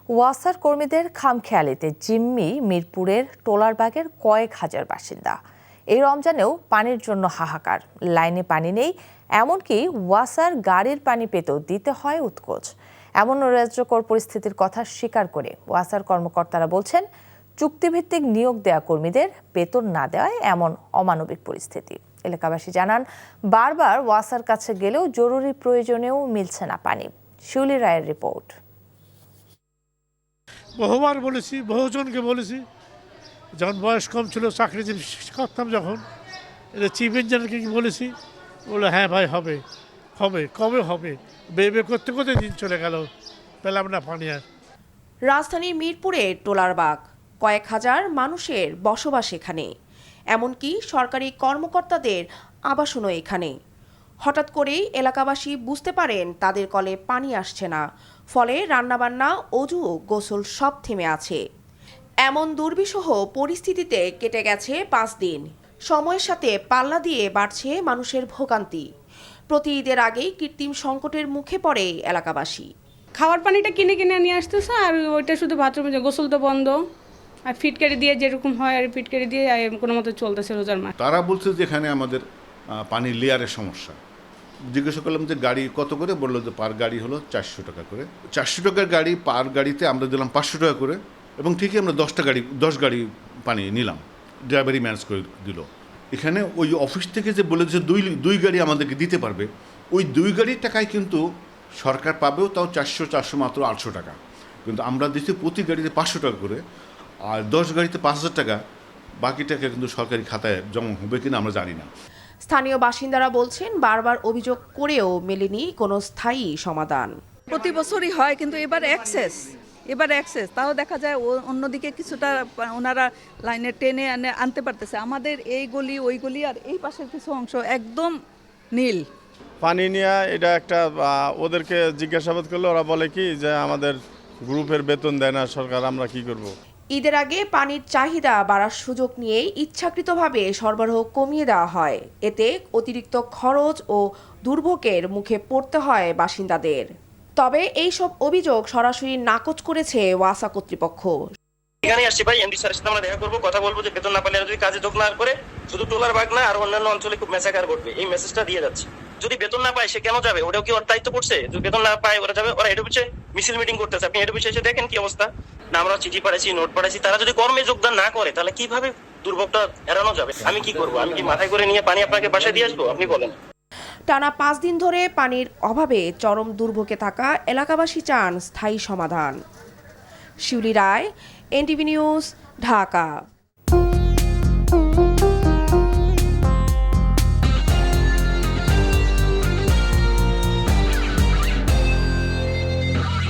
ওয়াসার কর্মীদের খামখেয়ালিতে জিম্মি মিরপুরের টোলারবাগের কয়েক হাজার বাসিন্দা। এই রমজানেও পানির জন্য হাহাকার, লাইনে পানি নেই, এমনকি ওয়াসার গাড়ির পানি পেতেও দিতে হয় উৎকোচ। এমন নৈরাজ্যকর পরিস্থিতির কথা স্বীকার করে ওয়াসার কর্মকর্তারা বলছেন, চুক্তিভিত্তিক নিয়োগ দেয়া কর্মীদের বেতন না দেওয়ায় এমন অমানবিক পরিস্থিতি। এলাকাবাসী জানান, বারবার ওয়াসার কাছে গেলেও জরুরি প্রয়োজনেও মিলছে না পানি। শিউলি রায়ের রিপোর্ট। বহুবার বলেছি, বহুজনকে বলেছি, যখন বয়স কম ছিল চাকরিজীবী করতাম, যখন এটা চিফ ইঞ্জিনিয়ারকে বলেছি, বলে হ্যাঁ ভাই হবে হবে, কবে হবে, বেবে করতে করতে দিন চলে গেল, পেলাম না পানি আর। রাজধানীর মিরপুরে টোলারবাগ, কয়েক হাজার মানুষের বসবাস এখানে, এমনকি সরকারি কর্মকর্তাদের আবাসনও এখানে। হঠাৎ করেই এলাকাবাসী বুঝতে পারেন তাদের কলে পানি আসছে না, ফলে রান্নাবান্না, অজু, গোসল সব থেমে আছে। এমন দুর্বিষহ পরিস্থিতিতে কেটে গেছে 5 দিন। সময়ের সাথে পাল্লা দিয়ে বাড়ছে মানুষের ভোগান্তি। প্রতি ঈদের আগেই কৃত্রিম সংকটের মুখে পড়ে এলাকাবাসী। খাওয়ার পানিটা কিনে কিনে নিয়ে আসতেছে, আর ওইটা শুধু বাথরুমে, গোসল তো বন্ধ, আর ফিটকারি দিয়ে যেরকম হয় আর ফিটকারি দিয়ে কোনো মতো চলতেছে রোজার মাস। তারা বলছে যে এখানে আমাদের পানির লেয়ারের সমস্যা। জিজ্ঞাসা করলাম যে গাড়ি কত করে, বললো যে পার গাড়ি হলো 400 টাকা করে। 400 টাকার গাড়ি, পার গাড়িতে আমরা দিলাম 500 টাকা করে, এবং ঠিকই আমরা 10 গাড়ি পানি নিলাম, ড্রাইভারই ম্যানেজ করে দিল। এখানে ওই অফিস থেকে যে বলে যে দুই গাড়ি আমাদেরকে দিতে পারবে, ওই 2 গাড়ির টাকায় কিন্তু সরকার পাবেও, তাও 400 মাত্র 800 টাকা, কিন্তু আমরা দিচ্ছি প্রতি গাড়িতে 500 টাকা করে, আর 10 গাড়িতে 5000 টাকা। বাকি টাকা কিন্তু সরকারি খাতায় জমা হবে কিনা আমরা জানি না। স্থানীয় বাসিন্দারা বলছেন, বারবার অভিযোগ করেও মেলেনি কোনো স্থায়ী সমাধান। প্রতি বছরই হয়, কিন্তু এবার অ্যাক্সেস তাও দেখা যায় অন্যদিকে কিছুটা ওনারা লাইনে টেনে আনতে পারতেছে। আমাদের এই গলি, ওই গলি, আর এই পাশের কিছু অংশ একদম নীল পানি নিয়ে। এটা একটা ওদেরকে জিজ্ঞাসাবাদ করলে ওরা বলে কি যে আমাদের গ্রুপের বেতন দেয় না সরকার, আমরা কি করব। ঈদের আগে পানির চাহিদা বাড়ার সুযোগ নিয়েই ইচ্ছাকৃতভাবে সরবরাহ কমিয়ে দেওয়া হয়। এতে অতিরিক্ত খরচ ও দুর্ভোগের মুখে পড়তে হয় বাসিন্দাদের। তবে এই সব অভিযোগ সরাসরি নাকচ করেছে ওয়াসা কর্তৃপক্ষ। এখানে আসছি ভাই, এমডি স্যারের সাথে আমরা দেখা করবো, কথা বলবো যে বেতন না পেলে যদি কাজে যোগ না করে শুধু টোলারবাগ না আর অন্যান্য অঞ্চলে খুব মেসাকার ঘটবে, এই মেসেজটা দিয়ে যাচ্ছে। যদি বেতন না পায় সে কেন যাবে? ওটাও কি ওর দায়িত্ব পড়ছে? যদি বেতন না পায় ওরা যাবে? ওরা এটা পিছিয়ে মিছিল মিটিং করতেছে, আপনি এটা পিছিয়ে এসে দেখেন কি অবস্থা। না আমরা চিঠি পাঠাইছি, নোট পাঠাইছি, তারা যদি কর্মে যোগদান না করে তাহলে কিভাবে দুর্ভোগটা এড়ানো যাবে? আমি কি করবো? আমি কি মাথায় করে নিয়ে পানি আপনাকে বাসায় দিয়ে আসবো? আপনি বলেন। টানা 5 দিন ধরে পানির অভাবে চরম দুর্ভোগে থাকা এলাকাবাসী চান স্থায়ী সমাধান। শিউলি রায়, এনটিভি নিউজ, ঢাকা।